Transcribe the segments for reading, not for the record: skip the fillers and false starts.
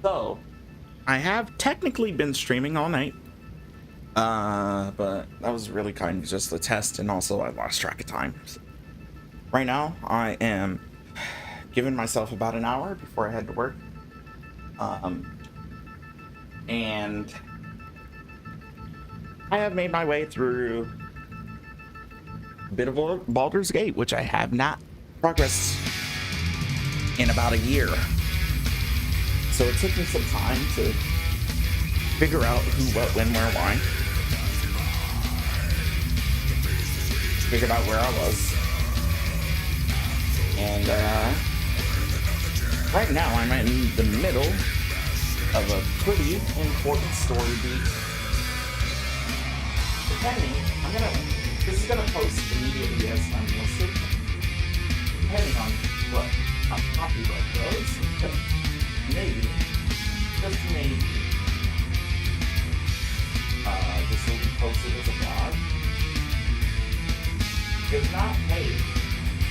So, I have technically been streaming all night. But that was really kind of just a test, and also I lost track of time. So right now, I am giving myself about an hour before I head to work. And I have made my way through a bit of Baldur's Gate, which I have not progressed in about a year. So it took me some time to figure out who, what, when, where, why. Figured out where I was. And right now I'm in the middle of a pretty important story beat. Depending, this is gonna post immediately as I'm listed. Depending on how copyright goes, maybe, just maybe, this will be posted as a blog. If not, hey,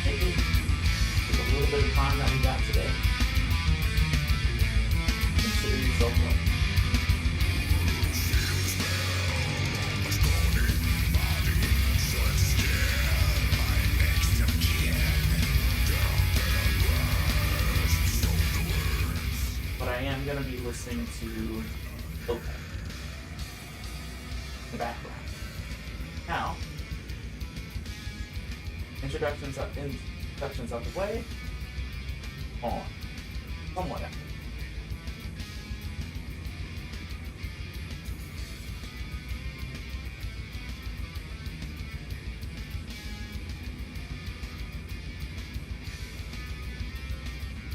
maybe with a little bit of time that we got today, consider yourself lucky. But I am going to be listening to Wyll in the background. Now, introductions out the way. On. Somewhat after.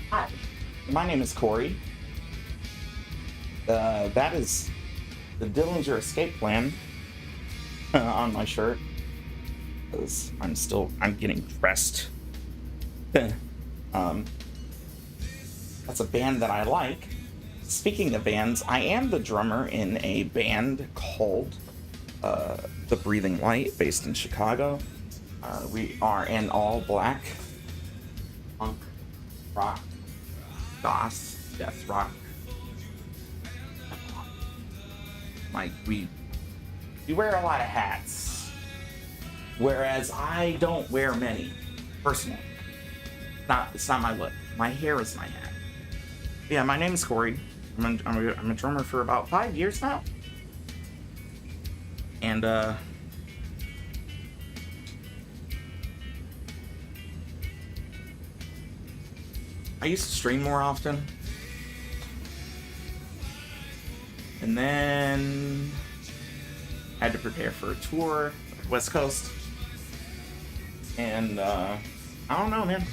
Hi, my name is Corey. That is the Dillinger Escape Plan on my shirt. Because I'm getting dressed. That's a band that I like. Speaking of bands, I am the drummer in a band called The Breathing Light, based in Chicago. We are an all-black punk, rock, goth, death rock. We wear a lot of hats. Whereas I don't wear many, personally. It's not my look. My hair is my hat. Yeah, my name is Corey. I'm a drummer for about 5 years now. And, I used to stream more often. And then I had to prepare for a tour of the West Coast. And I don't know, man.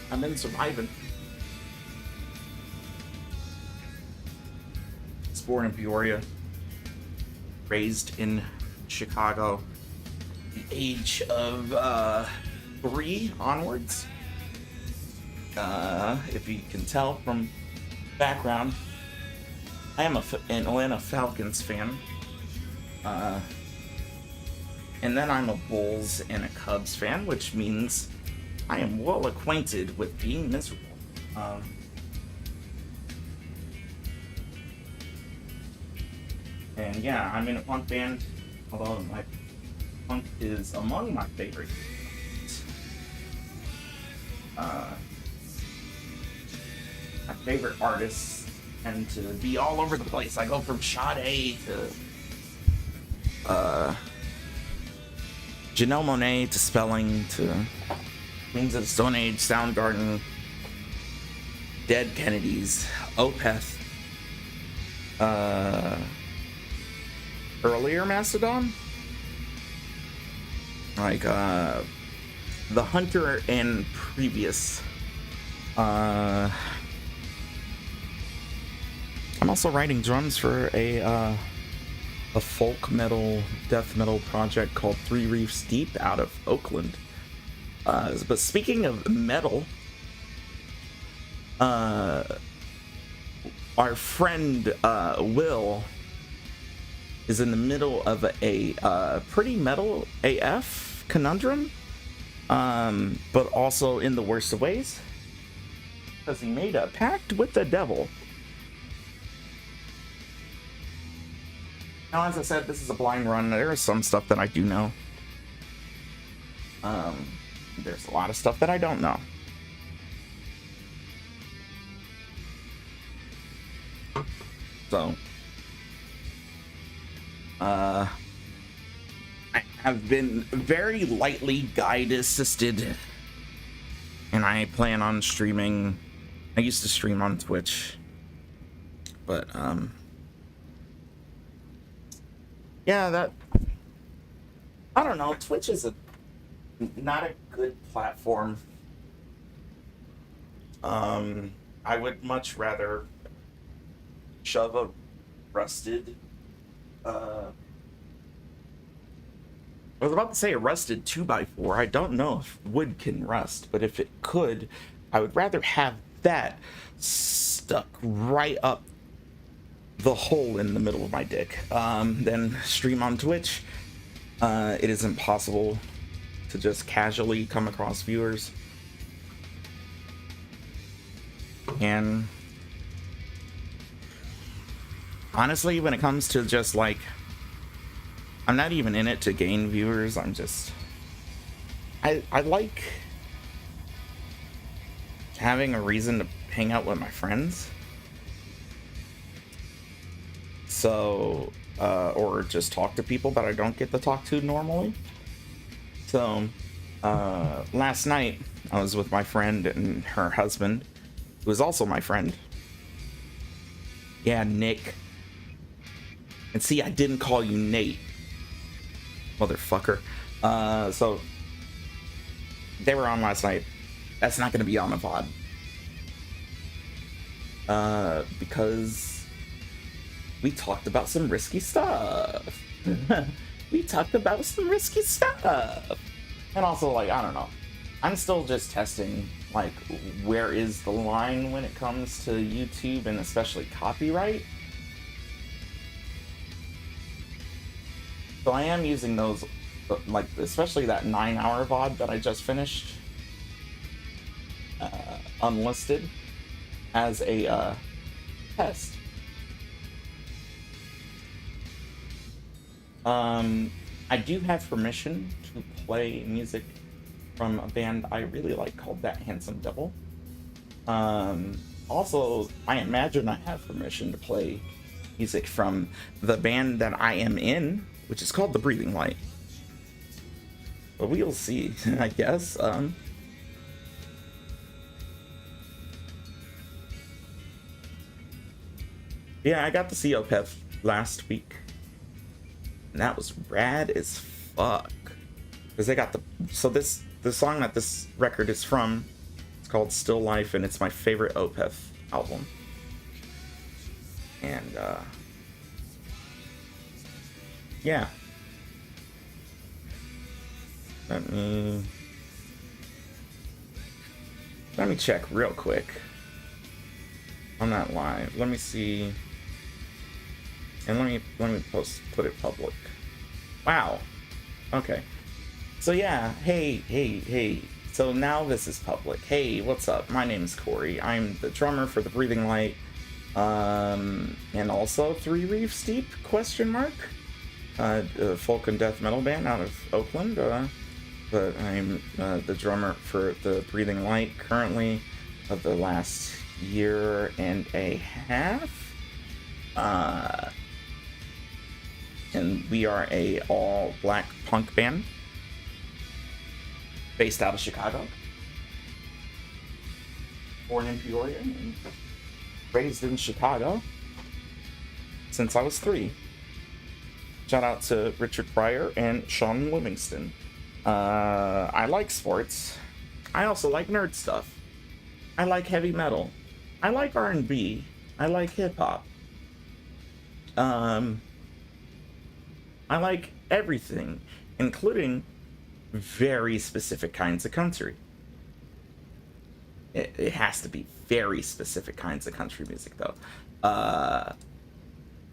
I've been surviving. I was born in Peoria, raised in Chicago, the age of 3 onwards. If you can tell from background, I am an Atlanta Falcons fan. And then I'm a Bulls and a Cubs fan, which means I am well acquainted with being miserable. And yeah, I'm in a punk band, although my punk is among my favorite. My favorite artists tend to be all over the place. I go from Sade to Janelle Monáe to Spelling to Queens of the Stone Age, Soundgarden, Dead Kennedys, Opeth, earlier Mastodon, like The Hunter and previous. I'm also writing drums for a folk metal, death metal project called Three Reefs Deep out of Oakland. But speaking of metal, our friend Wyll is in the middle of a pretty metal AF conundrum, but also in the worst of ways. because he made a pact with the devil. Now, as I said, this is a blind run. There is some stuff that I do know. There's a lot of stuff that I don't know. So, I have been very lightly guide assisted, and I plan on streaming. I used to stream on Twitch, but yeah, I don't know. Twitch is not a good platform. I would much rather shove a rusted, I was about to say a rusted 2x4. I don't know if wood can rust, but if it could, I would rather have that stuck right up the hole in the middle of my dick than stream on Twitch. It is impossible to just casually come across viewers. And honestly, when it comes to just like, I'm not even in it to gain viewers. I'm just, I like having a reason to hang out with my friends. So, or just talk to people that I don't get to talk to normally. So, last night I was with my friend and her husband, who is also my friend. Yeah, Nick. And see, I didn't call you Nate, motherfucker. So they were on last night. That's not going to be on the VOD. Because we talked about some risky stuff. We talked about some risky stuff. And also, like, I don't know. I'm still just testing, like, where is the line when it comes to YouTube and especially copyright. So I am using those, like, especially that 9-hour VOD that I just finished, unlisted, as a test. I do have permission to play music from a band I really like called That Handsome Devil. Also, I imagine I have permission to play music from the band that I am in, which is called The Breathing Light. But we'll see, I guess. Yeah, I got to see Opeth last week. And that was rad as fuck. Because they got the song that this record is from, it's called Still Life, and it's my favorite Opeth album. And, yeah. Let me check real quick. I'm not live. Let me see. And let me put it public. Wow. Okay. So yeah, hey. So now this is public. Hey, what's up? My name is Corey. I'm the drummer for The Breathing Light. And also Three Reefs Deep, ? A folk and death metal band out of Oakland. But I'm the drummer for The Breathing Light currently of the last year and a half. And we are a all-black punk band based out of Chicago. Born in Peoria and raised in Chicago since I was 3. Shout out to Richard Pryor and Sean Livingston. I like sports. I also like nerd stuff. I like heavy metal. I like R&B. I like hip-hop. I like everything, including very specific kinds of country. It has to be very specific kinds of country music, though.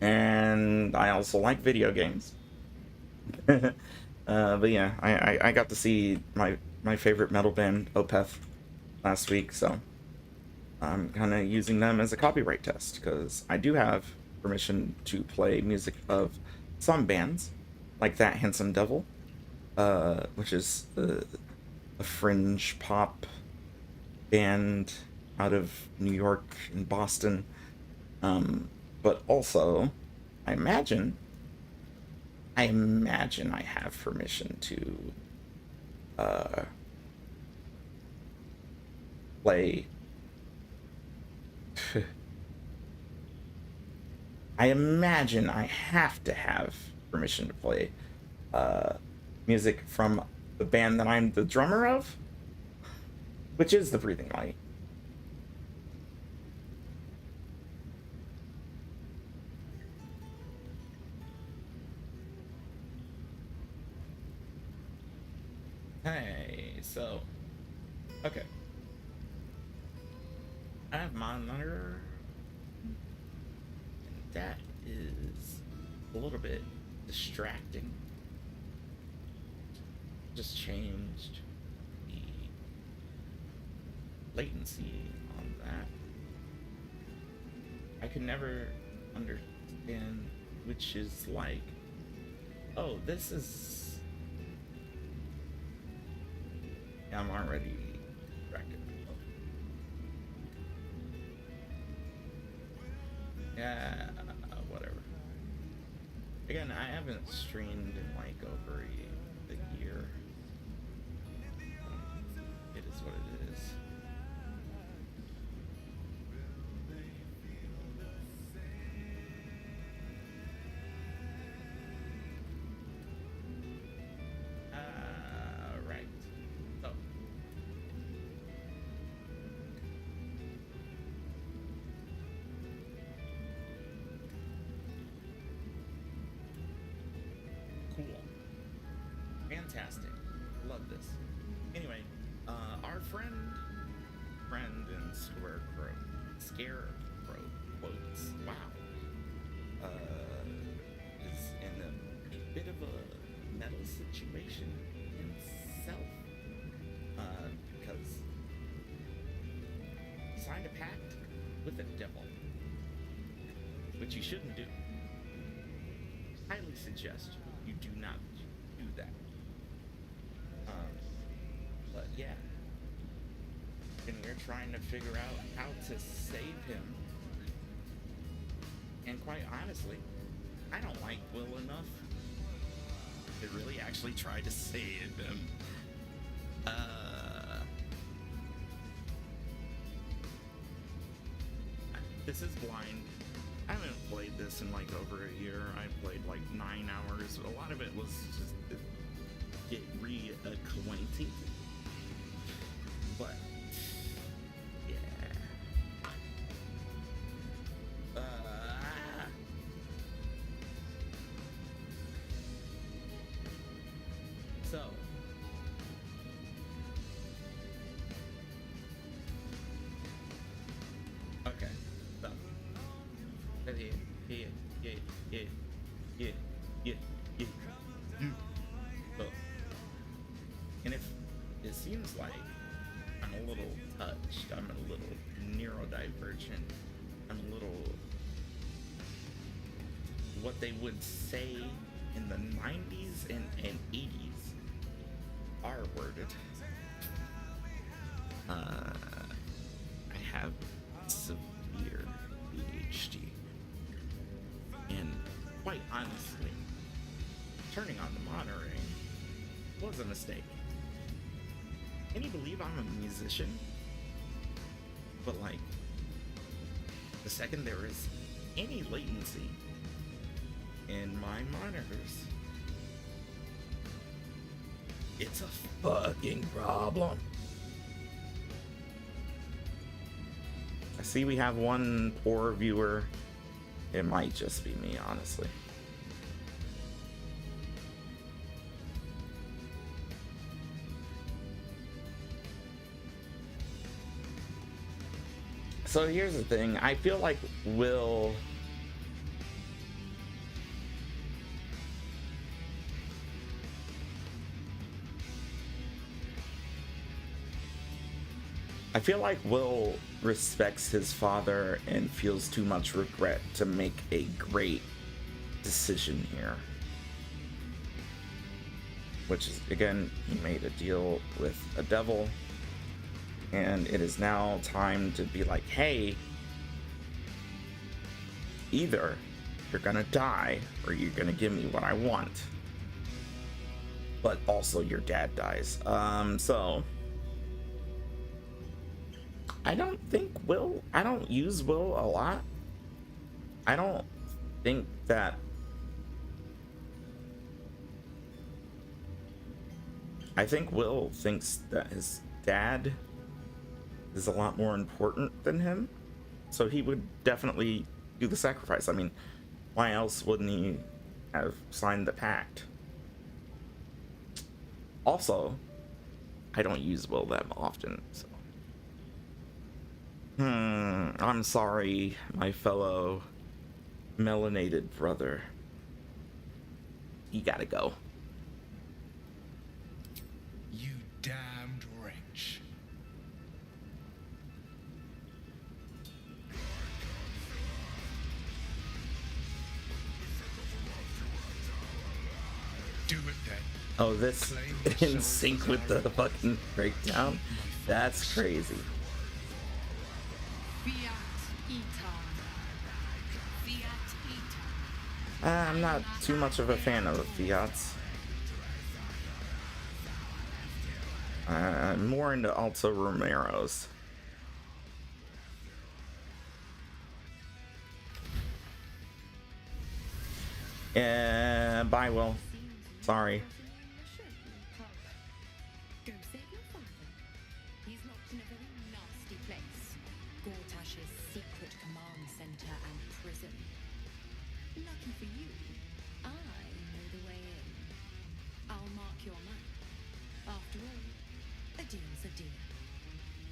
And I also like video games. But yeah, I got to see my favorite metal band, Opeth, last week, so I'm kind of using them as a copyright test because I do have permission to play music of some bands, like That Handsome Devil, which is a fringe pop band out of New York and Boston. But also, I imagine, I imagine I have permission to play. I imagine I have to have permission to play music from the band that I'm the drummer of, which is the Breathing Light. Hey, so, okay. I have monitor, and that is a little bit distracting. Just changed the latency on that. I could never understand which is like, oh, this is. I'm already distracted. Yeah, whatever. Again, I haven't streamed in like over a year. It is what it is. Right. So. Cool. Fantastic. Love this. Anyway, our friend and Scarecrow quotes, wow, is in a bit of a metal situation himself, because he signed a pact with the devil, which you shouldn't do. Highly suggest you do not do that. But yeah, and we're trying to figure out how to save him. And quite honestly, I don't like Wyll enough to really actually try to save him. This is blind. I haven't played this in like over a year. I played like 9 hours. A lot of it was just to get reacquainted. But yeah. So okay. So So, and if it seems like I'm a little touched, I'm a little neurodivergent, I'm a little what they would say in the 90s and 80s are worded. I have severe ADHD, and quite honestly, turning on the monitoring was a mistake. Can you believe I'm a musician? But like, the second there is any latency in my monitors, it's a fucking problem. I see we have one poor viewer. It might just be me, honestly. So here's the thing. I feel like Wyll I feel like Wyll respects his father and feels too much regret to make a great decision here. Which is, again, he made a deal with a devil, and it is now time to be like, hey, either you're gonna die or you're gonna give me what I want. But also your dad dies. So I don't think Wyll, I don't use Wyll a lot. I don't think that I think Wyll thinks that his dad is a lot more important than him. So he would definitely do the sacrifice. I mean, why else wouldn't he have signed the pact? Also, I don't use Wyll that often, so. I'm sorry, my fellow melanated brother. You gotta go. You damned wretch. Do it then. Oh, this in sync with the fucking breakdown? That's crazy. I'm not too much of a fan of the Fiats. I'm more into Alto Romero's. Bye, Wyll. Sorry. Go save your father. He's locked in a very nasty place. Gortash's secret command center and prison. Lucky for you, I know the way in. I'll mark your map. After all, a deal's a deal.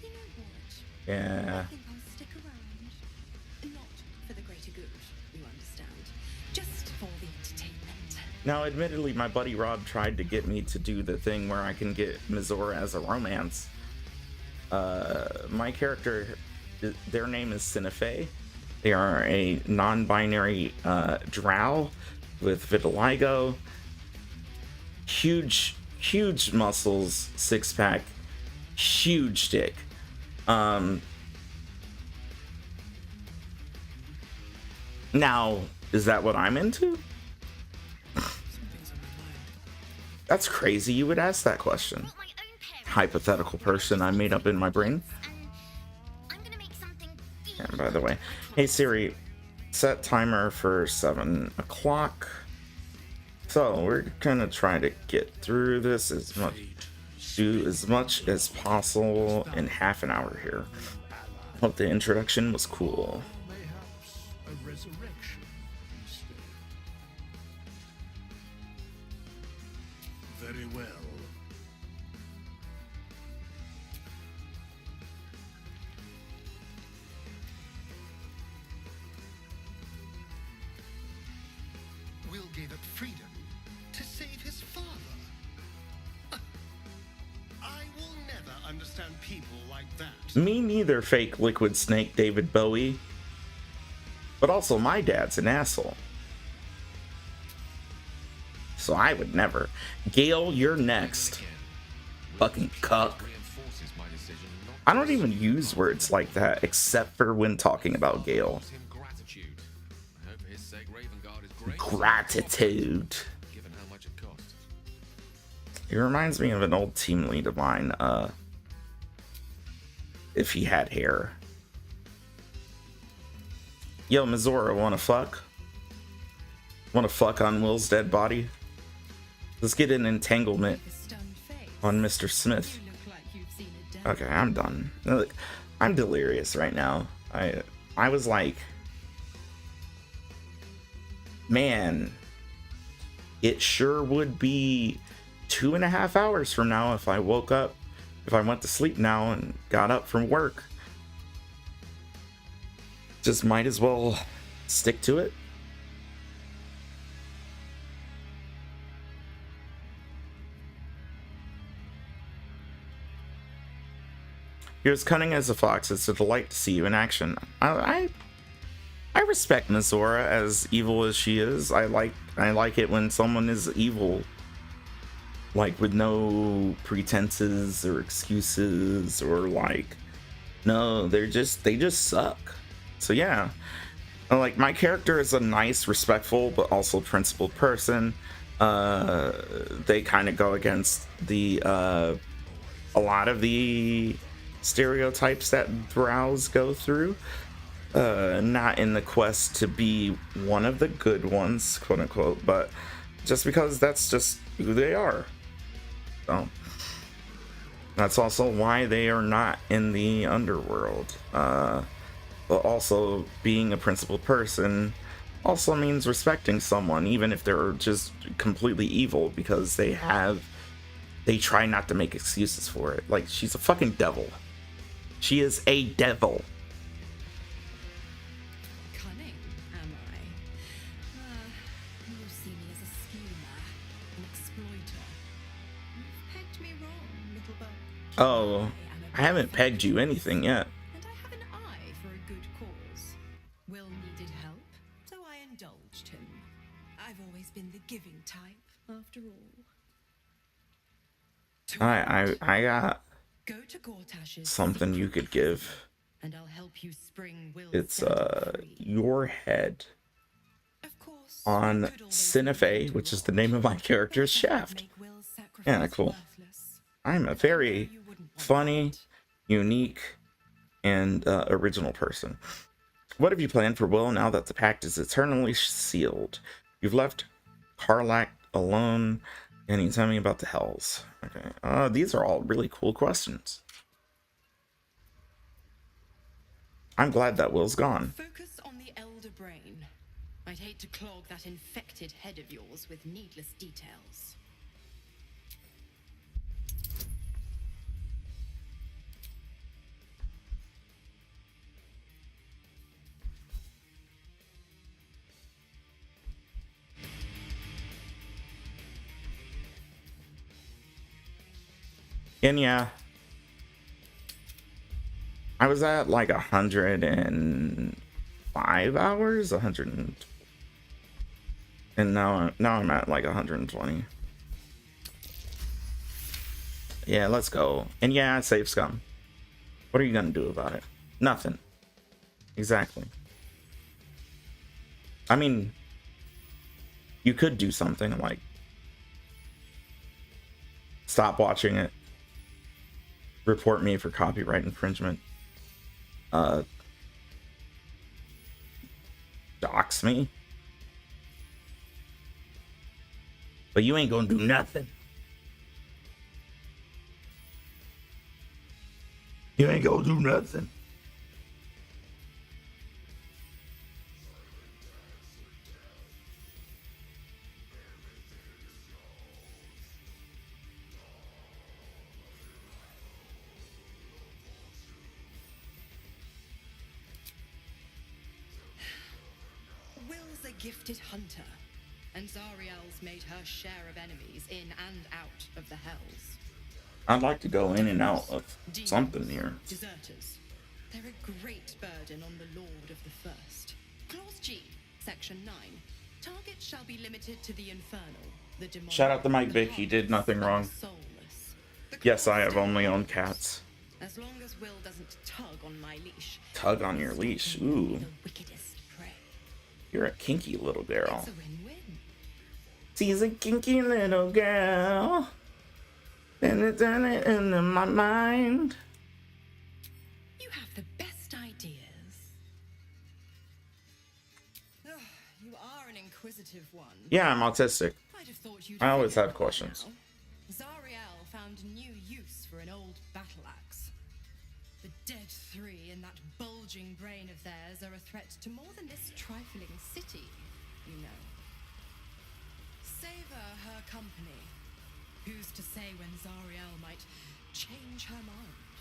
You know what? Yeah. I think I'll stick around. Not for the greater good, you understand. Just for the entertainment. Now, admittedly, my buddy Rob tried to get me to do the thing where I can get Mizora as a romance. My character, their name is SiNa'fae's. They are a non-binary drow with vitiligo, huge muscles, six-pack, huge dick. Now, is that what I'm into? That's crazy you would ask that question. Hypothetical person I made up in my brain. And by the way, hey Siri, set timer for 7 o'clock. So we're gonna try to get through this do as much as possible in half an hour here. Hope the introduction was cool. Mayhaps a resurrection instead. Very well. Wyll gave up freedom to save his father. I will never understand people like that. Me neither, fake liquid snake David Bowie. But also my dad's an asshole. So I would never. Gale, you're next. Fucking cuck. I don't even use words like that except for when talking about Gale. Gratitude. It reminds me of an old team lead of mine, if he had hair. Yo, Mizora, wanna fuck? Wanna fuck on Wyll's dead body? Let's get an entanglement on Mr. Smith. Okay, I'm done. Look, I'm delirious right now. I was like, man, it sure would be 2.5 hours from now if I woke up, if I went to sleep now and got up from work. Just might as well stick to it. You're as cunning as a fox. It's a delight to see you in action. I respect Miss Zora, as evil as she is. I like it when someone is evil, like with no pretenses or excuses, or like, no, they just suck. So yeah, like, my character is a nice, respectful, but also principled person. They kind of go against the a lot of the stereotypes that drows go through. Not in the quest to be one of the good ones, quote unquote, but just because that's just who they are. So that's also why they are not in the underworld. But also, being a principled person also means respecting someone, even if they're just completely evil, because they try not to make excuses for it. Like, she's a fucking devil. She is a devil. Oh, I haven't pegged you anything yet. And I have an eye for a good cause. Wyll needed help, so I indulged him. I've always been the giving type, after all. I got Go to Gortash's something you could give. and I'll help you spring Wyll's It's scent free. your head Of course, on you could always SiNa'fae's, which is the name of my character's But that would shaft. make Wyll's sacrifice Yeah, cool. worthless. I'm a very You wouldn't want funny, that. unique, and original person. What have you planned for Wyll now that the pact is eternally sealed? You've left Karlach alone. Can you tell me about the Hells? Okay. These are all really cool questions. I'm glad that Wyll's gone. Focus on the elder brain. I'd hate to clog that infected head of yours with needless details. And yeah, I was at like 105 hours, 100, and now I'm at like 120. Yeah, let's go. And yeah, save scum. What are you gonna do about it? Nothing. Exactly. I mean, you could do something like stop watching it, report me for copyright infringement, dox me, but you ain't gonna do nothing. You ain't gonna do nothing. Wyll's a gifted hunter, and Zariel's made her share of enemies in and out of the Hells. I'd like to go in and out of Demons, something here. Deserters. They're a great burden on the Lord of the First. Clause G, Section 9. Targets shall be limited to the infernal, the demonic, Shout out to Mike the Vick, he did nothing heartless, wrong. and the soulless. The Yes, I clause have only states, owned cats. as long as Wyll doesn't tug on my leash. Tug on your leash. he will be Ooh, The wickedest prey. you're a kinky little girl. It's a win-win. She's a kinky little girl. And it's in it into my mind. You have the best ideas. Ugh, you are an inquisitive one. Yeah, I'm autistic. I'd have thought you'd I always figured have it by questions. now. Zariel found new use for an old battle axe. The dead three in that bulging brain of theirs are a threat to more than this trifling city, you know. Savor her company. Who's to say when Zariel might change her mind?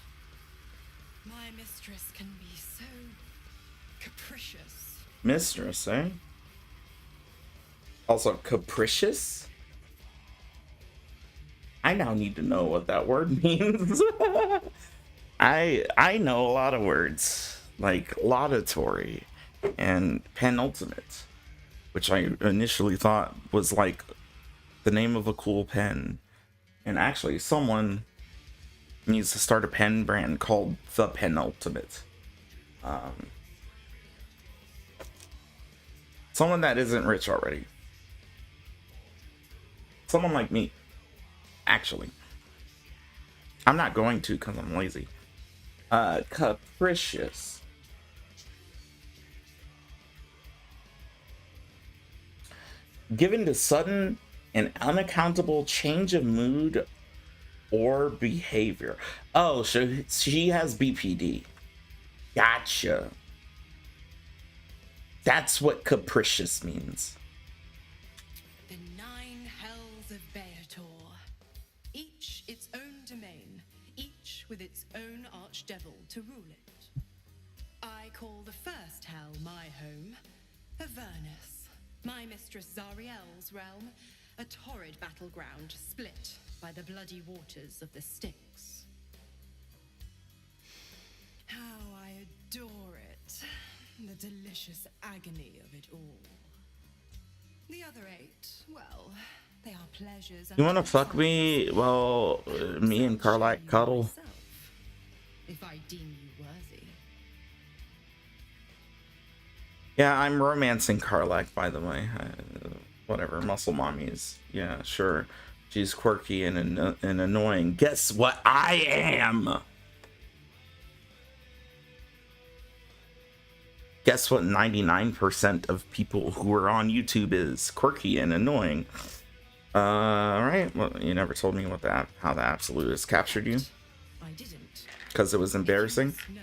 My mistress can be so capricious. Mistress, eh? Also, capricious? I now need to know what that word means. I know a lot of words like laudatory and penultimate, which I initially thought was like the name of a cool pen. And actually, someone needs to start a pen brand called The Penultimate. Someone that isn't rich already. Someone like me. Actually. I'm not going to because I'm lazy. Capricious. Given to sudden and unaccountable change of mood or behavior. Oh, so she has BPD. Gotcha. That's what capricious means. The 9 hells of Beator, each its own domain, each with its own archdevil to rule it. I call the first hell my home, Avernus, my mistress Zariel's realm, a torrid battleground split by the bloody waters of the Styx. How I adore it, the delicious agony of it all. The other 8, well, they are pleasures. You wanna fuck me? Well, me and Karlach cuddle. If I deem you worthy. Yeah, I'm romancing Karlach, by the way. Whatever, muscle mommies. Yeah, sure. She's quirky and annoying. Guess what I am? Guess what 99% of people who are on YouTube is? Quirky and annoying. Alright, well, you never told me how the Absolutist captured you. I didn't. Because it was embarrassing? No,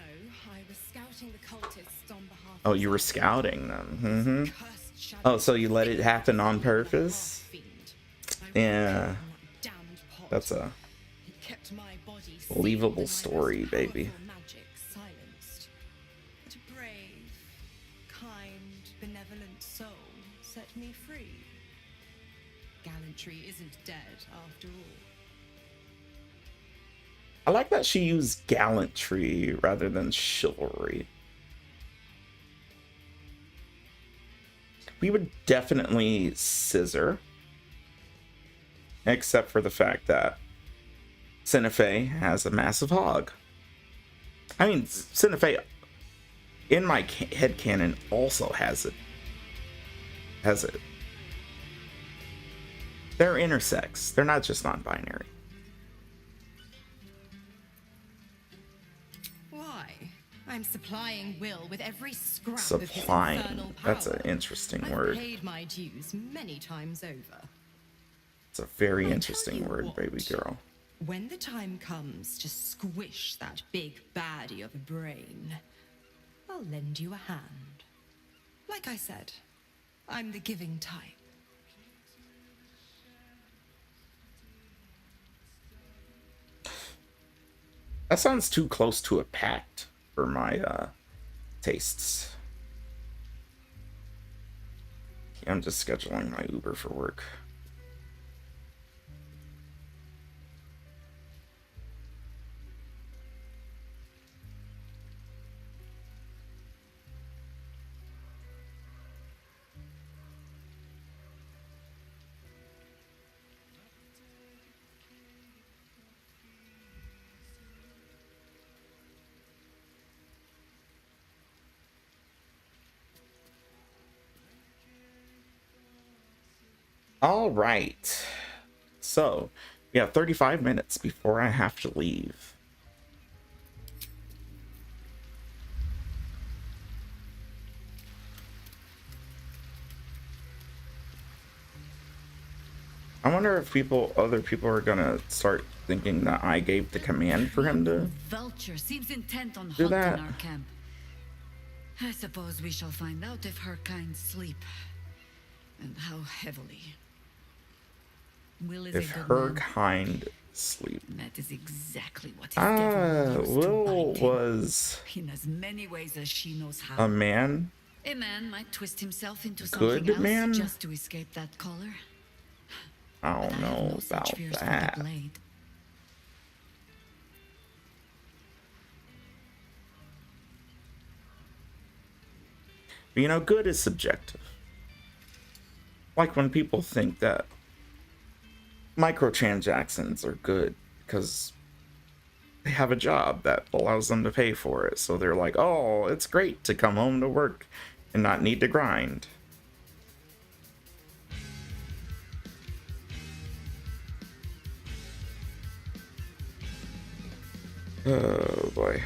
I was scouting the cultists on behalf Oh, of you were Zariel. scouting them. Cursed shadow Oh, so you let it happen on purpose? fiend. I Yeah. in that damned pot. That's a It kept my body believable sealed and my story, most baby. powerful magic silenced. But a brave, kind, benevolent soul set me free. Gallantry isn't dead after all. I like that she used gallantry rather than chivalry. We would definitely scissor. Except for the fact that SiNa'fae has a massive hog. I mean, SiNa'fae, in my headcanon, also has it. They're intersex. They're not just non-binary. Why? I'm supplying Wyll with every scrap of his Supplying. infernal power. That's an interesting I've word. paid my dues many times over. It's a very I'll interesting tell you word, what. baby girl. When the time comes to squish that big baddie of a brain, I'll lend you a hand. Like I said, I'm the giving type. That sounds too close to a pact for my tastes. I'm just scheduling my Uber for work. All right. So, we have 35 minutes before I have to leave. I wonder if other people are gonna start thinking that I gave the command for him to Vulture seems intent on do haunting that. our camp. I suppose we shall find out if her kind sleep, and how heavily. Wyll is If a good her man. kind sleep. That is exactly what his devil used to Wyll bind him. was In as many ways as she knows how. a man. A man might twist himself into Good something else man? just to escape that collar. I But don't I have know no such about fears for that. the blade. But, you know, good is subjective. Like when people think that microtransactions are good because they have a job that allows them to pay for it. So they're like, oh, it's great to come home to work and not need to grind. Oh boy.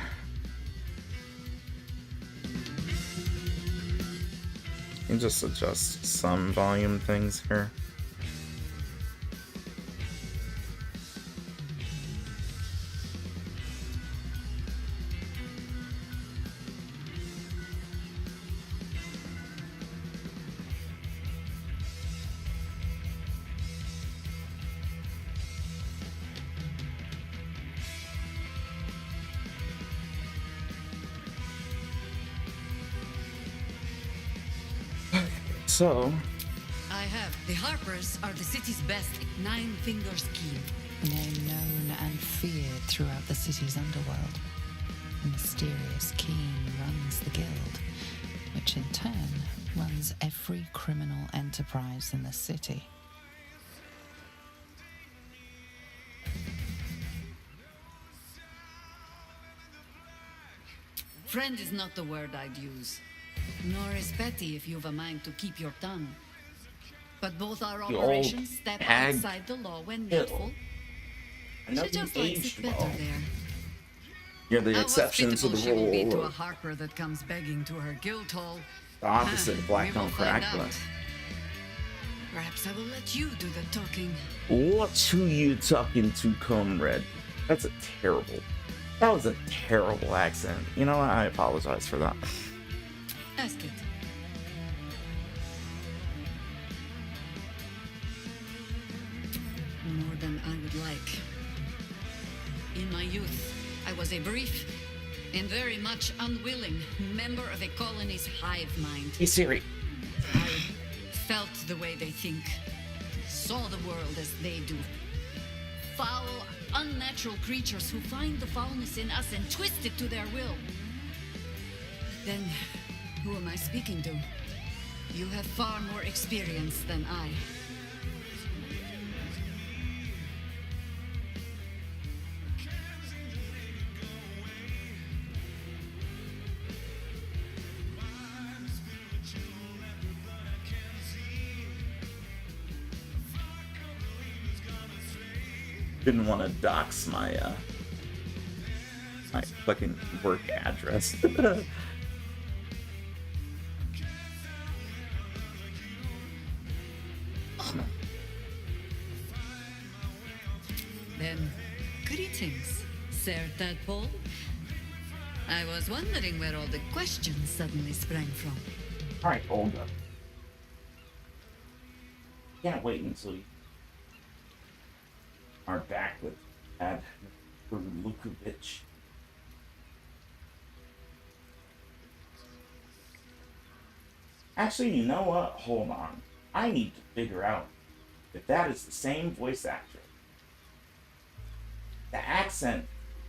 And just adjust some volume things here. So, I have. The Harpers are the city's best 9-finger scheme. They're known and feared throughout the city's underworld. A mysterious king runs the guild, which in turn runs every criminal enterprise in the city. Friend is not the word I'd use. Nor is petty if you've a mind to keep your tongue. But both our You operations old step hag. outside the law when Ew. needful. I know She you just likes aged it better well. there. You're the How exception to hospitable the she will be to rule. a harper that comes begging to her guild hall. The opposite of black We will don't crack, find but out. Perhaps I will let you do the talking. what's who you talking to, comrade? That was a terrible accent. You know what? I apologize for that. Ask it. More than I would like. In my youth, I was a brief and very much unwilling member of a colony's hive mind. Hey Siri. I felt the way they think, saw the world as they do. Foul, unnatural creatures who find the foulness in us and twist it to their will. Then, who am I speaking to? You have far more experience than I. Didn't want to dox my my fucking work address. Then, greetings, Sir Tadpole. I was wondering where all the questions suddenly sprang from. All right, Olga. Can't wait until you are back with Ad Lukovic. Actually, you know what? Hold on. I need to figure out if that is the same voice actor. The accent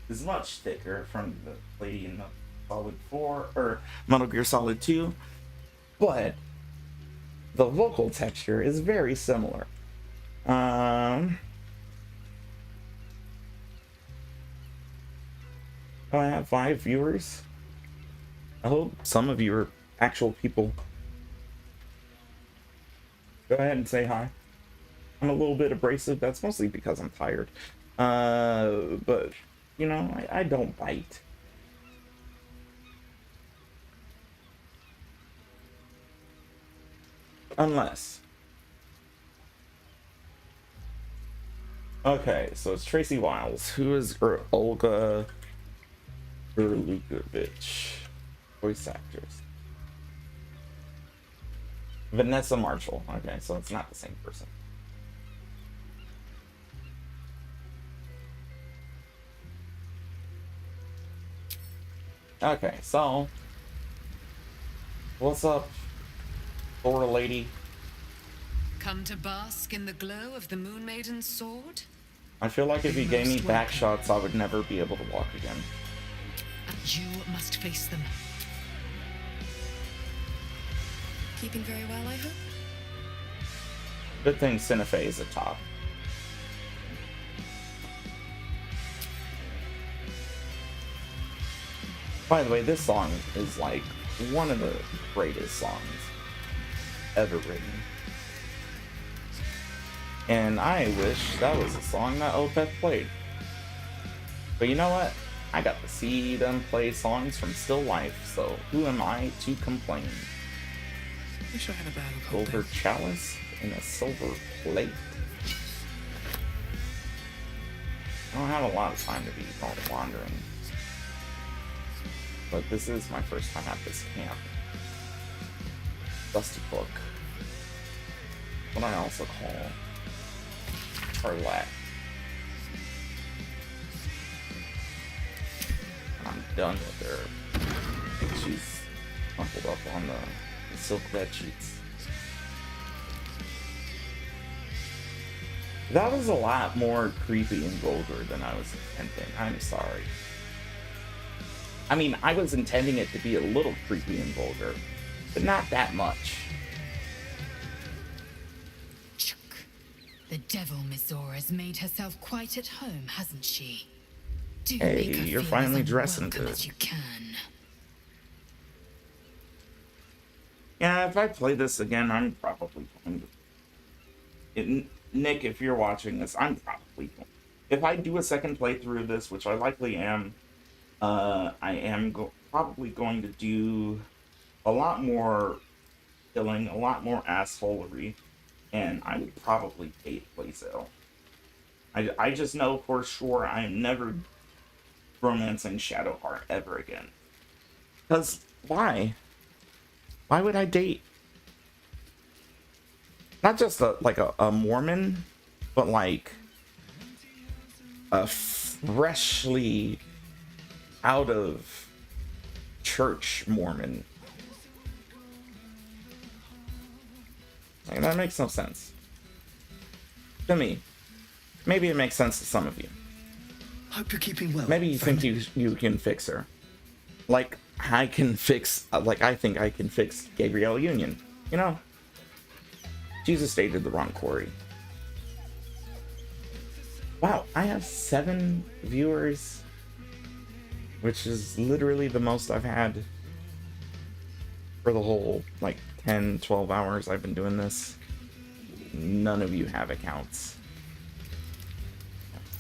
is much thicker from the lady in the Solid 4 or Metal Gear Solid 2, but the vocal texture is very similar. I have 5 viewers. I hope some of you are actual people. Go ahead and say hi. I'm a little bit abrasive. That's mostly because I'm tired. But, you know, I don't bite. Unless. Okay, so it's Tracy Wiles. Who is Olga Lukovic? Voice actors. Vanessa Marshall. Okay, so it's not the same person. Okay, so what's up, Thor lady? Come to bask in the glow of the Moon Maiden's sword? I feel like if you gave me back shots, I would never be able to walk again. You must face them. Keeping very well, I hope? Good thing SiNa'fae's at top. By the way, this song is like one of the greatest songs ever written. And I wish that was a song that Opeth played. But you know what? I got to see them play songs from Still Life, so who am I to complain? Wish I had a bag of Silver chalice and a silver plate. I don't have a lot of time to be all wandering. But this is my first time at this camp. Dusty Book. What I also call Karlach. I'm done with her. I think she's crumpled up on the silk bed sheets. That was a lot more creepy and vulgar than I was intending. I'm sorry. I mean, I was intending it to be a little creepy and vulgar, but not that much. Chuck. The devil Mizora has made herself quite at home, hasn't she? Do Hey, make her you're feel finally as dressing unwelcome good. as you can. Yeah, if I play this again, I'm probably going to... Nick, if you're watching this, I'm probably going... If I do a second playthrough of this, which I likely am, I am probably going to do a lot more killing, a lot more assholery, and I would probably hate Playzale. I just know for sure I'm never romancing Shadowheart ever again. Because, why? Why would I date? Not just a Mormon, but like a freshly out of church Mormon. Like, that makes no sense to me. Maybe it makes sense to some of you. Hope you're keeping well. Maybe you think you can fix her, like I can fix, like I think I can fix Gabrielle Union. You know, Jesus dated the wrong Corey. Wow, I have 7 viewers, which is literally the most I've had for the whole, like, 10, 12 hours I've been doing this. None of you have accounts.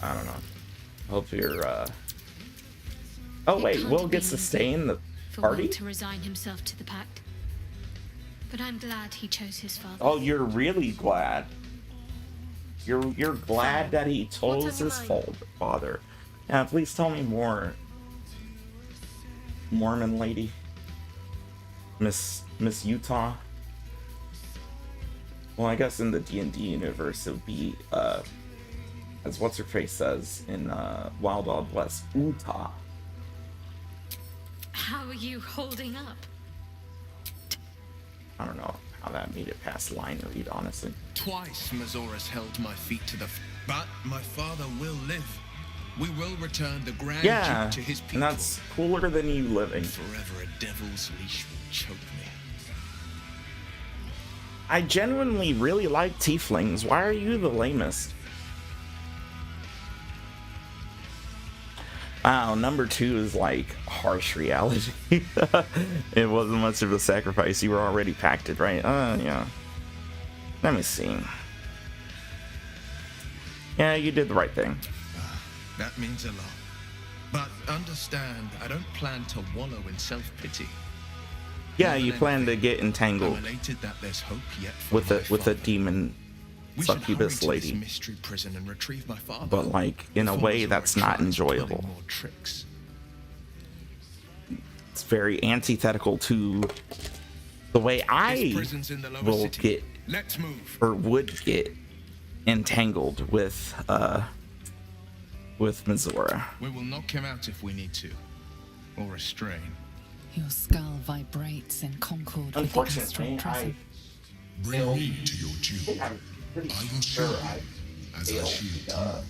I don't know. Hope you're, Oh, wait, Wyll gets to stay in the for party? Wyll to resign himself to the pact. But I'm glad he chose his father. Oh, you're really glad. You're glad that he chose What's on his your mind? father. Yeah, please tell me more, Mormon lady. Miss Utah. Well, I guess in the D&D universe it would be, as what's-her-face says in Wild Wild West, Utah. How are you holding up? I don't know how that made it past line read, honestly. Twice Mazora's held my feet to the but my father will live. We will return the Grand Yeah, Duke to his people. and that's cooler than you living. Forever a devil's leash will choke me. I genuinely really like tieflings. Why are you the lamest? Wow, number 2 is like harsh reality. It wasn't much of a sacrifice. You were already pacted, right? Yeah. Let me see. Yeah, you did the right thing. That means a lot. But understand, I don't plan to wallow in self-pity. Yeah, More than you plan to anything, get entangled I'm elated that there's hope yet for with my a father. demon We should hurry succubus to this lady, mystery prison and retrieve my father. but like in a before way Mazora that's not tries pulling enjoyable. more tricks. It's very antithetical to the way This I prison's in the lower will city. get Let's move. or would get entangled with Mizora. We will knock him out if we need to, or restrain. Your skull vibrates in concord with the Unfortunately, astral I prism. Bring me to your think Jew. I'm pretty I will sure show I you as I failed shield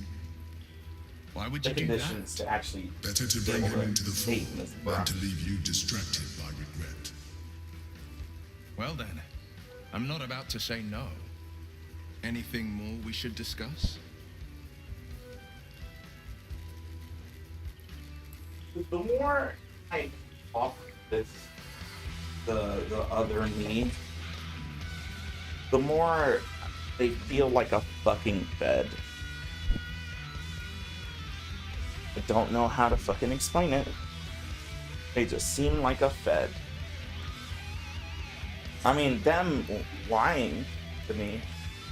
Why would the you do conditions that? to actually Better to be bring able him into the date fold Mizora. than to leave you distracted by regret. Well then, I'm not about to say no. Anything more we should discuss? The more I talk with the other me, the more they feel like a fucking fed. I don't know how to fucking explain it. They just seem like a fed. I mean, them lying to me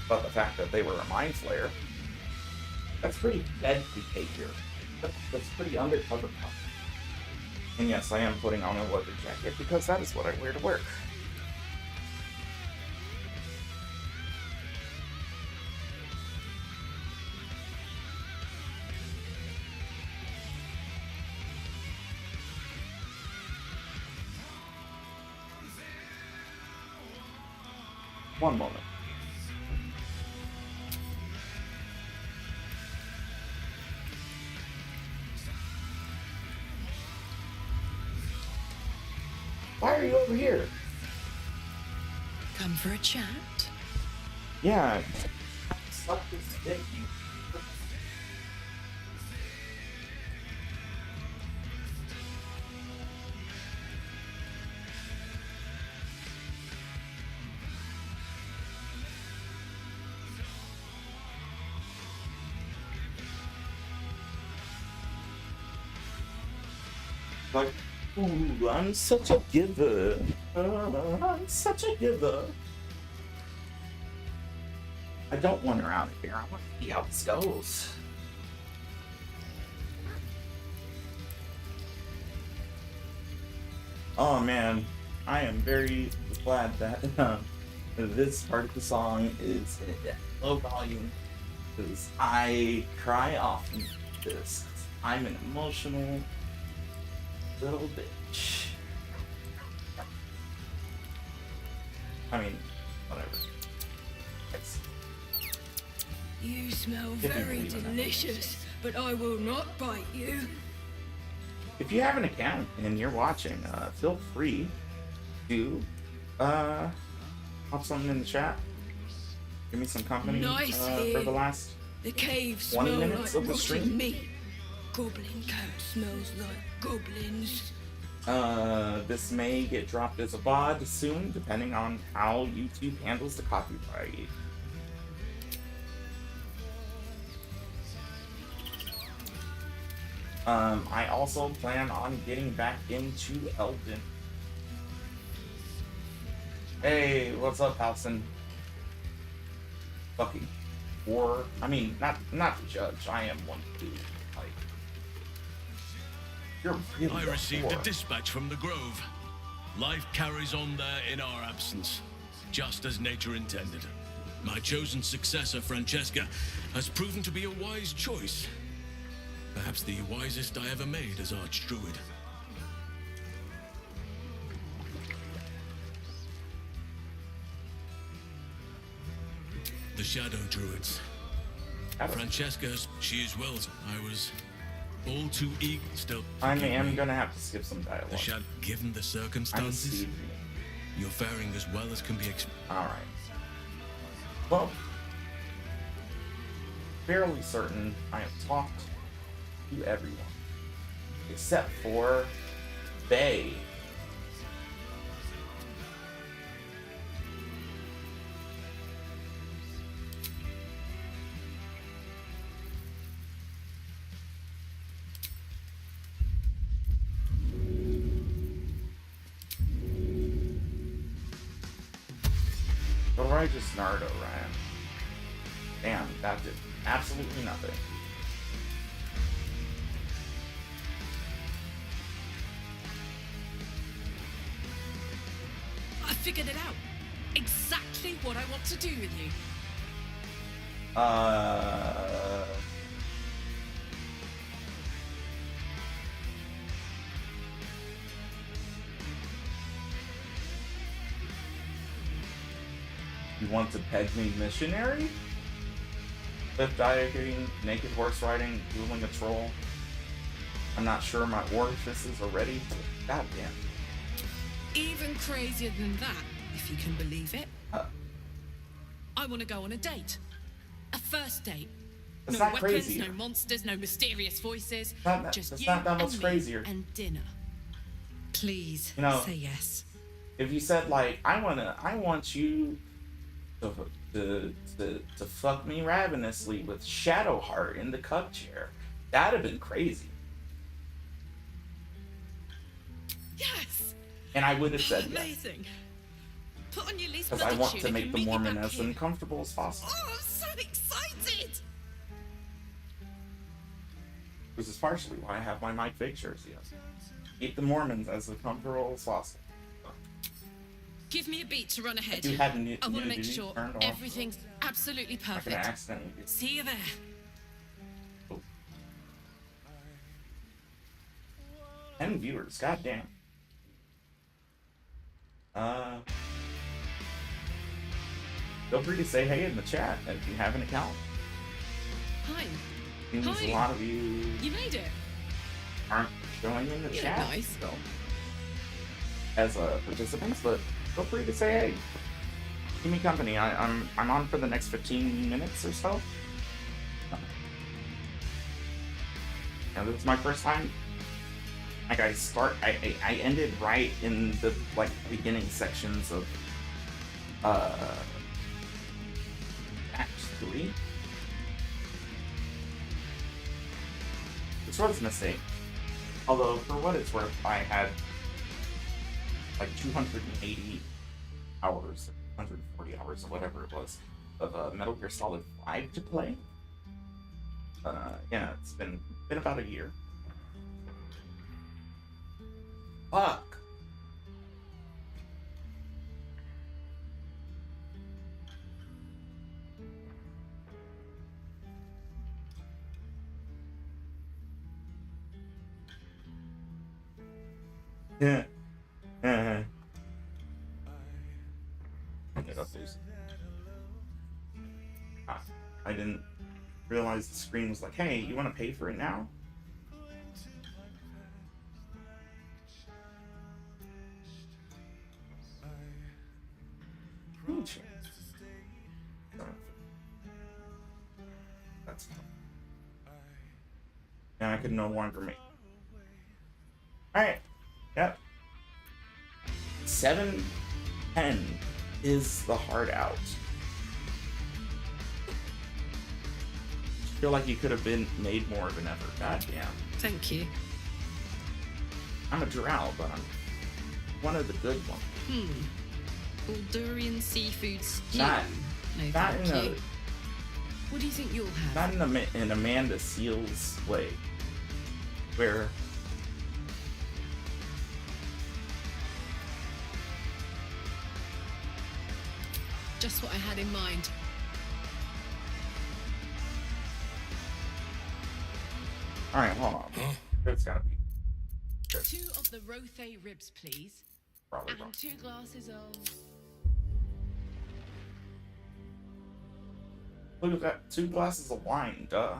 about the fact that they were a mind flayer, that's pretty fed behavior. That's pretty undercover. And yes, I am putting on a leather jacket because that is what I wear to work. One moment. Why are you over here? Come for a chat? Yeah. Suck this dick, you. Like, ooh, I'm such a giver. I'm such a giver. I don't want her out of here. I want to see how this goes. Oh man, I am very glad that this part of the song is at low volume because I cry often with this. I'm an emotional little bitch. I mean, whatever. It's, You smell If you very believe in that. delicious, but I will not bite you. if you have an account and you're watching, feel free to pop something in the chat. Give me some company Nice for here. the last. The caves 20 smell minutes like of the rotten stream? meat. Goblin camp smells like goblins. This may get dropped as a VOD soon, depending on how YouTube handles the copyright. I also plan on getting back into Elden. Hey, what's up, Halson? Fucking war. I mean, not to judge. I am one too. Like, you're really I a received a whore. dispatch from the Grove. Life carries on there in our absence, just as nature intended. My chosen successor, Francesca, has proven to be a wise choice. Perhaps the wisest I ever made as Archdruid. The Shadow Druids. Francesca, she is Wyll's. I was all too eager still. I am gonna have to skip some dialogue. The Shadow, given the I'm circumstances, Steve. you're faring as well as can be expected. Alright. Well, fairly certain I have talked to everyone. Except for Bay. The righteous Nardo ran. Damn, that did absolutely nothing. I figured it out. Exactly what I want to do with you. You want to peg me missionary? Cliff diving, naked horse riding, dueling a troll. I'm not sure my orifices are ready. Goddamn. Even crazier than that, if you can believe it. I want to go on a date. A first date. It's No not weapons, crazier. no monsters, no mysterious voices. Just It's you not that and much me crazier. and dinner. Please, You know, say yes. If you said like, I want you to fuck me ravenously with Shadowheart in the cup chair, that'd have been crazy. Yes! And I would have said yes. Amazing. Put on your least Because I bloody want to tunic make and the meet me Mormon back as here. uncomfortable as possible. Oh, I'm so excited! Which is partially why I have my mic fixtures, yes. Keep the Mormons as uncomfortable as possible. Give me a beat to run ahead. You had I want to make nudity sure turned off. everything's absolutely I'm gonna perfect. accidentally get... See you there. Oh. 10 viewers, goddamn. Feel free to say hey in the chat if you have an account. Hi. Seems Hi. a lot of you You made it. aren't showing in the You look chat nice. still as participants, but feel free to say hey. Keep me company. I'm on for the next 15 minutes or so. And this is my first time. Like I ended right in the like beginning sections of Act 3. Which was a mistake. Although for what it's worth, I had like 280 hours, 140 hours or whatever it was of Metal Gear Solid 5 to play. Yeah, it's been about a year. Fuck. Yeah. I didn't realize the screen was like, hey, you want to pay for it now? Ooh, that's fine. And I could no longer make. Alright. Yep. 7-10 is the hard out. I feel like you could have been made more of an effort. God damn. Thank you. I'm a drow, but I'm one of the good ones. Baldurian seafood stew. Not no, not thank in you. What do you think you'll have? not in Amanda Seals way, where Just what I had in mind. all right, hold on. It's gotta be 2 of the Rothe ribs, please. probably And wrong. 2 glasses of... Look at that, 2 glasses of wine, duh.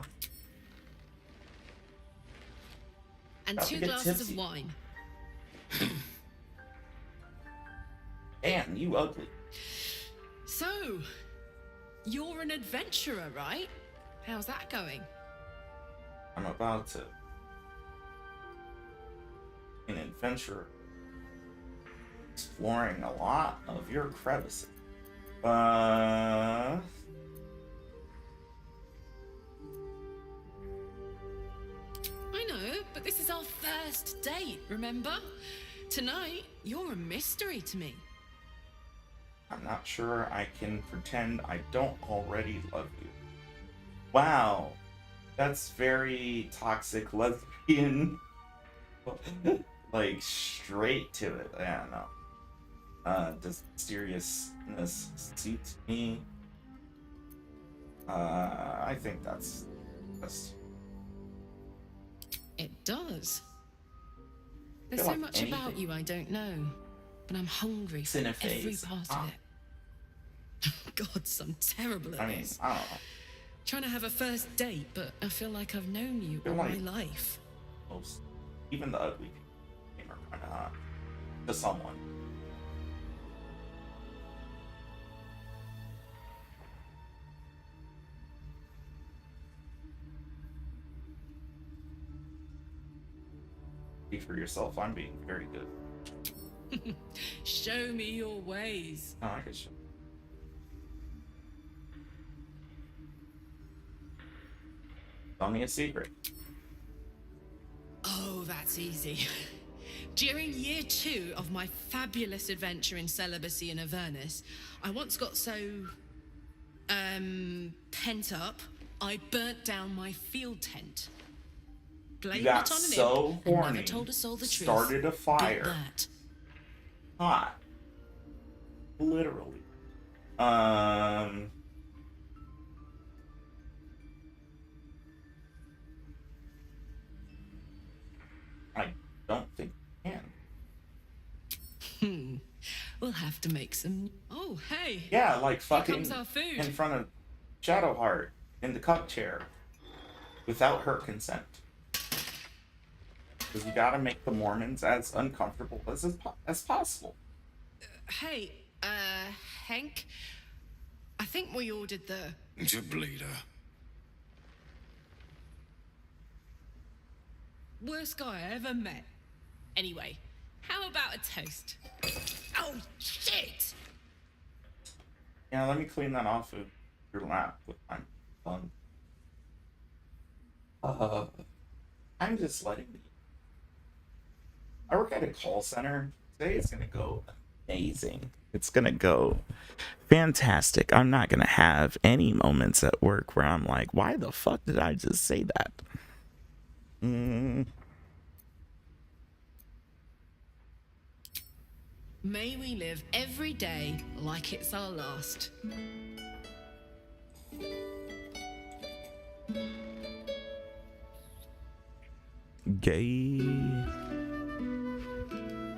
And About to 2 get glasses tipsy. of wine. Damn, you ugly. So, you're an adventurer, right? How's that going? I'm about to an adventure exploring a lot of your crevices. I know, but this is our first date, remember? Tonight, you're a mystery to me. I'm not sure I can pretend I don't already love you. Wow, that's very toxic lesbian. Like, straight to it. Yeah, no. Does mysteriousness suit me? I think that's It does. I There's feel so like much about anything. you I don't know, but I'm hungry for every SiNa'fae's. part of it. God, I'm terrible at I mean, this. I don't know. Trying to have a first date, but I feel like I've known you Feel all like- my life. Most, even the ugly people came around to someone. Speak for yourself. I'm being very good. Show me your ways. Oh, I can show. Tell me a secret. Oh, that's easy. During year 2 of my fabulous adventure in celibacy in Avernus, I once got so pent up, I burnt down my field tent. Blamed You got it on an so imp and horny, never told a soul the truth. started a fire. Get that. Hot. Literally. I don't think I can. We'll have to make some. Oh, hey. Yeah, like fucking comes our food. in front of Shadowheart in the cup chair without her consent. Because you gotta make the Mormons as uncomfortable as possible. Hey, Hank. I think we ordered the. Bleeder. Worst guy I ever met. Anyway, how about a toast? Oh, shit! Yeah, let me clean that off of your lap with my tongue. I'm just letting you. I work at a call center. Today is gonna go amazing. It's gonna go fantastic. I'm not gonna have any moments at work where I'm like, why the fuck did I just say that? May we live every day like it's our last. Gay.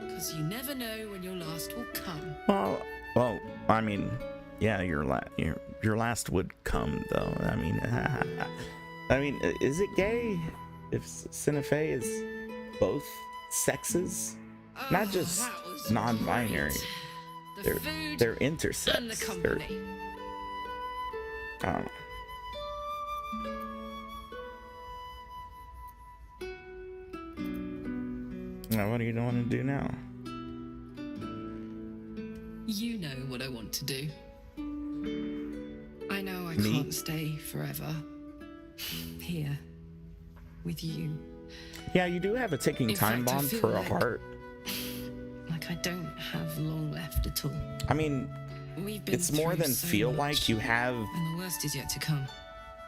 Because you never know when your last will come. Well, I mean, yeah, your last would come though. I mean, is it gay if SiNa'fae's is both sexes? Not just non-binary. The food They're intersex. and the company. I don't know. Now, what do you want to do now? You know what I want to do. I know I Me? can't stay forever here with you. Yeah, you do have a ticking In time fact, I bomb feel for a like- heart. Like I don't have long left at all. I mean, We've been it's more through than so feel much, like you have and the worst is yet to come.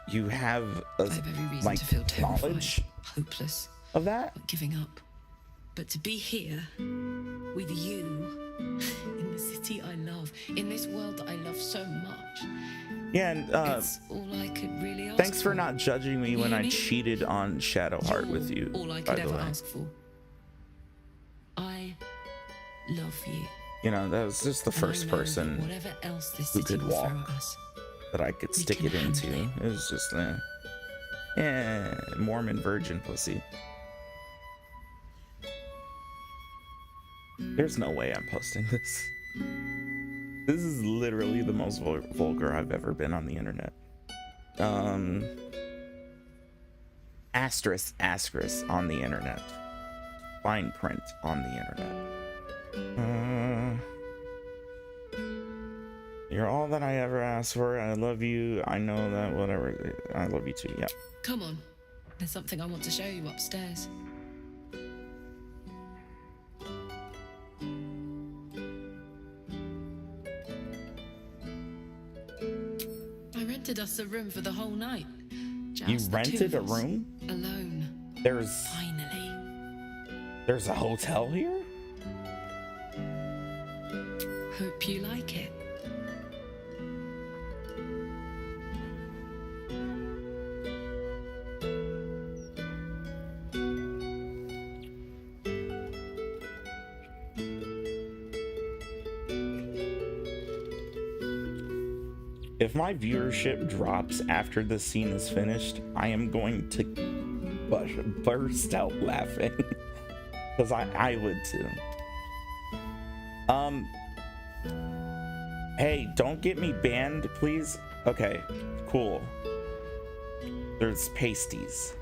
a I have every reason like to feel terrified, knowledge hopeless, of that. not giving up. But to be here with you in the city I love, in this world that I love so much, Yeah, and it's all I could really ask thanks for for. not judging me when You I hear me? cheated on Shadowheart You're with you. all I By could the ever way, ask for. I love you. you know, that was just the And I first know that person whatever else this who city could will throw walk. at us, that I could we stick can it into. handle It was just Mormon virgin pussy. There's no way I'm posting this. This is literally the most vulgar I've ever been on the internet. Asterisk on the internet. Fine print on the internet. You're all that I ever asked for. I love you. I know that whatever. I love you too. Yep. Come on. There's something I want to show you upstairs. I rented us a room for the whole night. You Just the two rented a of us, room? alone. Finally. There's a hotel here? Hope you like it. If my viewership drops after the scene is finished, I am going to burst out laughing. Because I would too. Hey, don't get me banned, please. Okay, cool. There's pasties.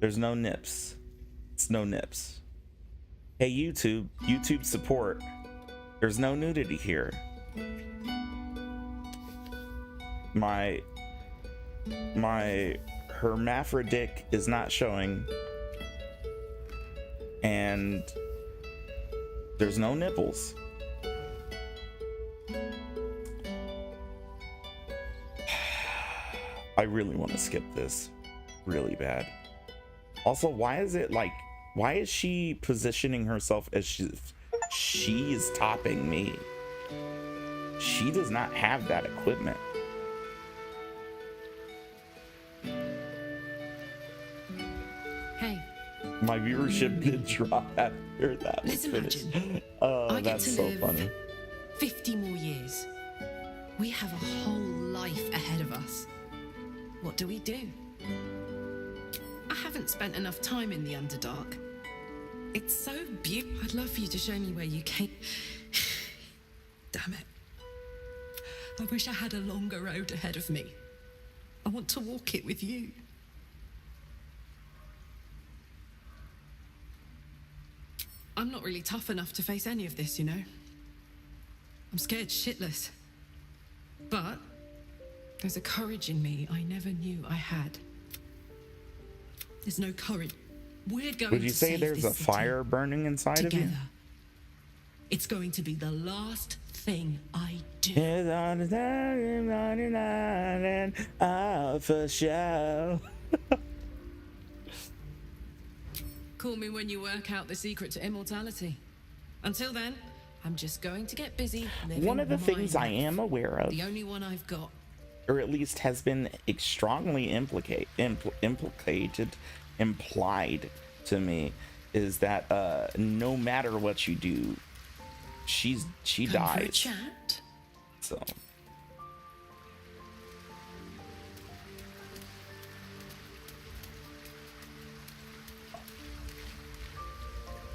There's no nips. It's no nips. Hey YouTube support. There's no nudity here. My hermaphroditic is not showing, and there's no nipples. I really want to skip this really bad. Also, why is she positioning herself as she's topping me? She does not have that equipment. Hey. My viewership did drop after that was Let's finished. imagine. Oh, I get that's to so live funny. 50 more years. We have a whole life ahead of us. What do we do? I haven't spent enough time in the Underdark. It's so beautiful. I'd love for you to show me where you came. Damn it. I wish I had a longer road ahead of me. I want to walk it with you. I'm not really tough enough to face any of this, you know. I'm scared shitless. But there's a courage in me I never knew I had. There's no courage. We're going Would you to say save there's this a city fire burning inside together. of you? It's going to be the last thing I do. It's on the 99 and for sure. Call me when you work out the secret to immortality. Until then, I'm just going to get busy living One of the my things I life. am aware of, The only one I've got. or at least has been strongly implied to me, is that no matter what you do, she Come for a dies. chat? So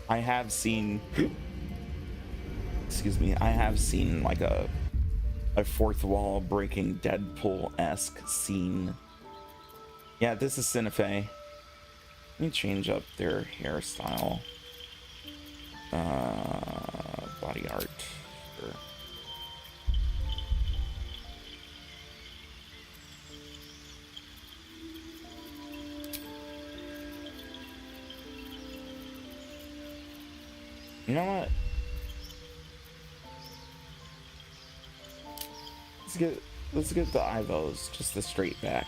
I have seen excuse me, I have seen like a fourth wall breaking Deadpool-esque scene. Yeah, this is SiNa'fae. Let me change up their hairstyle. Body art. Sure. You know what? Let's get the Ivos, just the straight back.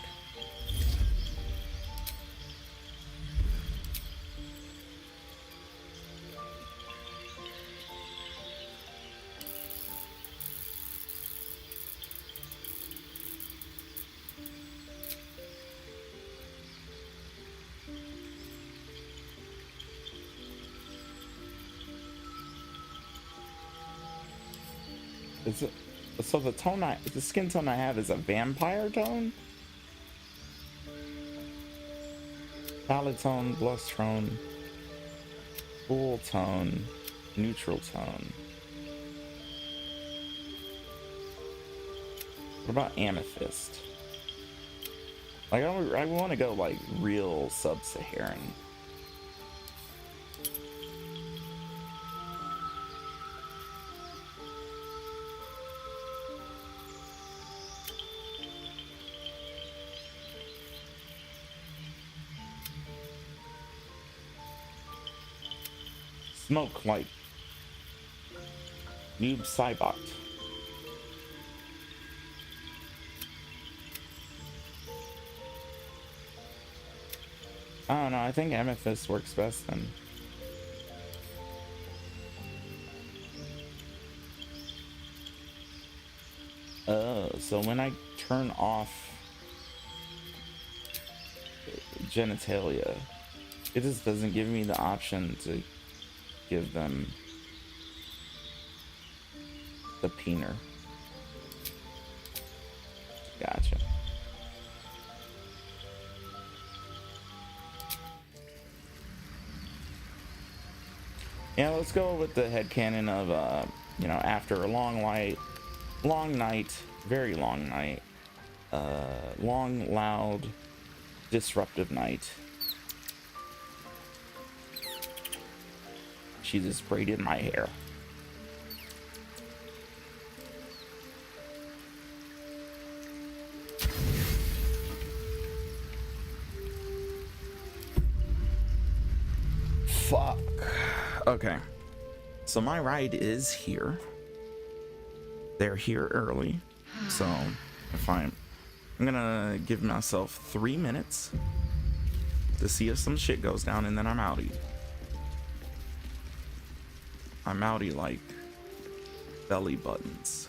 So the skin tone I have is a vampire tone? Palette tone, blush tone, cool tone, neutral tone. What about amethyst? Like I want to go like real sub-Saharan. Smoke like Noob Cybot. I don't know, I think amethyst works best then. Oh, so when I turn off genitalia, it just doesn't give me the option to give them the peener. Gotcha. Yeah, let's go with the headcanon of you know, after a long night, very long night, long, loud, disruptive night. she just braided my hair. Fuck. Okay. So my ride is here. They're here early. So if I'm gonna give myself 3 minutes to see if some shit goes down, and then I'm outie. I'm outie like belly buttons.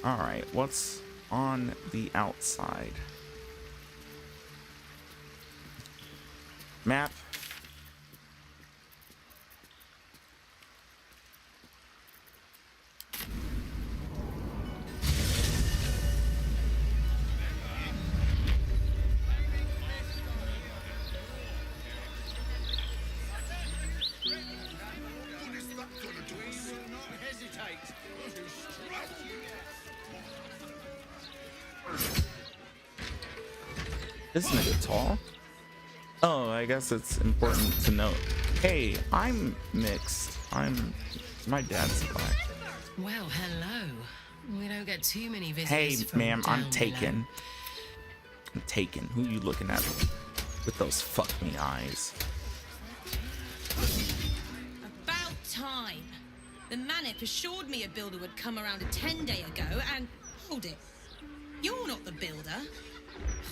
Alright, what's on the outside? Map. This nigga tall. Oh, I guess it's important to note. Hey, I'm mixed. My dad's black. Well, hello. We don't get too many visitors. Hey, from ma'am, I'm down taken. below. I'm taken. Who you looking at with those fuck me eyes? About time. The Manip assured me a builder would come around a 10-day ago, and hold it. You're not the builder,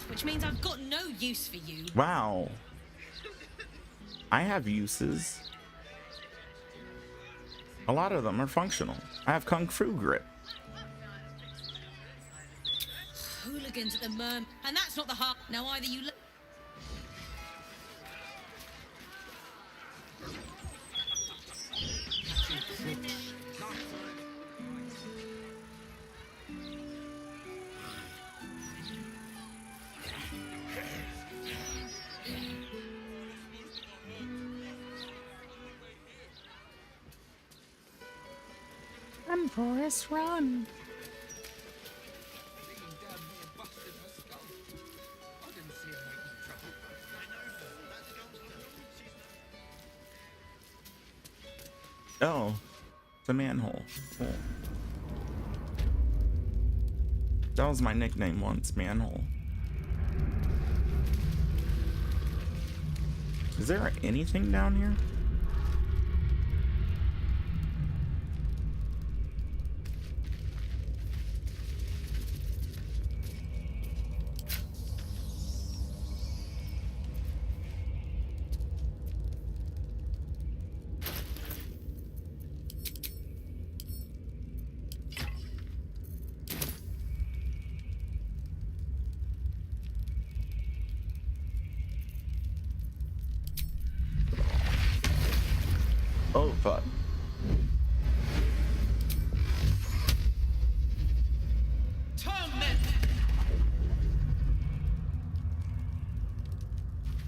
which means I've got no use for you. Wow. I have uses. A lot of them are functional. I have Kung Fu grip. Hooligans at the Merm, and that's not the heart. Now either you. Run, Forrest, run. Oh, the manhole. Cool. That was my nickname once, manhole. Is there anything down here? Oh, fuck.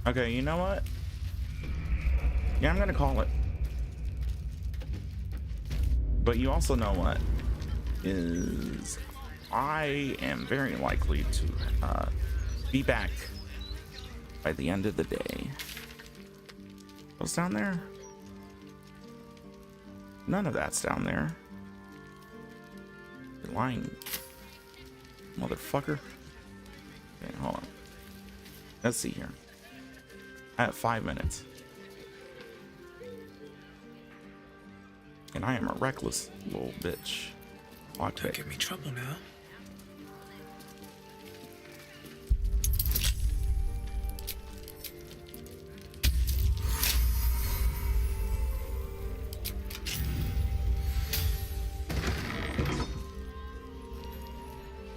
Okay, you know what? Yeah, I'm gonna call it. But you also know what? Is I am very likely to be back by the end of the day. What's down there? None of that's down there. You're lying, motherfucker. Okay, hold on. Let's see here. I have 5 minutes. And I am a reckless little bitch. Don't give me trouble now.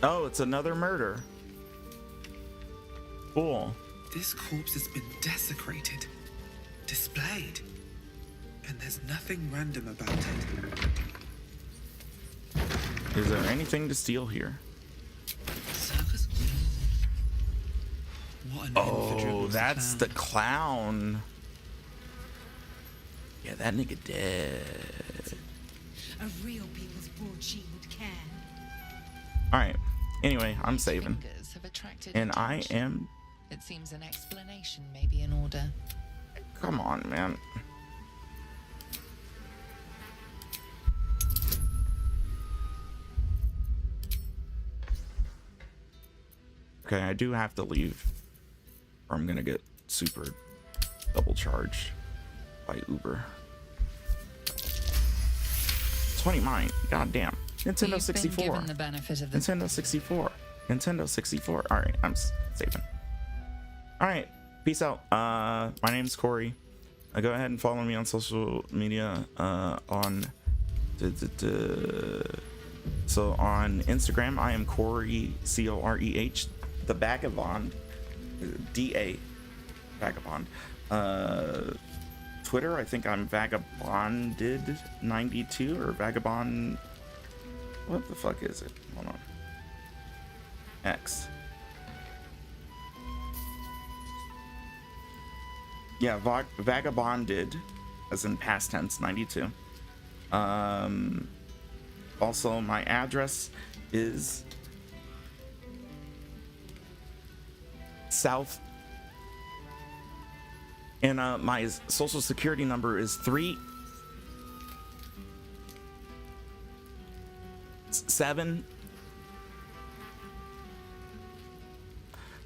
Oh, it's another murder. Cool. This corpse has been desecrated, displayed, and there's nothing random about it. Is there anything to steal here? Circus? What an Oh, that's the clown. Yeah, that nigga dead. A real people's broadsheet would care. Alright. Anyway, I'm saving. Fingers have attracted And I attention. am... It seems an explanation may be in order. Come on, man. Okay, I do have to leave, or I'm gonna get super double charged by Uber. 20 mine. God damn. Nintendo 64. Given the benefit of the Nintendo 64. Nintendo 64. All right, I'm saving. All right, peace out. My name's Corey. Go ahead and follow me on social media. So on Instagram, I am Corey, Coreh, the Vagabond, DA, Vagabond. Twitter, I think I'm Vagabonded92 or Vagabond. What the fuck is it? Hold on. X. Yeah, Vagabonded, as in past tense, 92. Also, my address is South, and my social security number is 37.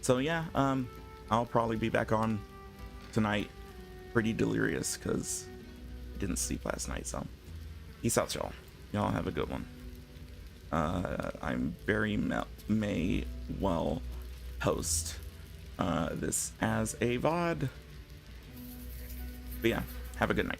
So yeah, I'll probably be back on tonight, pretty delirious because I didn't sleep last night. So peace out, y'all. Y'all have a good one. I'm very may well post this as a VOD. But yeah, have a good night.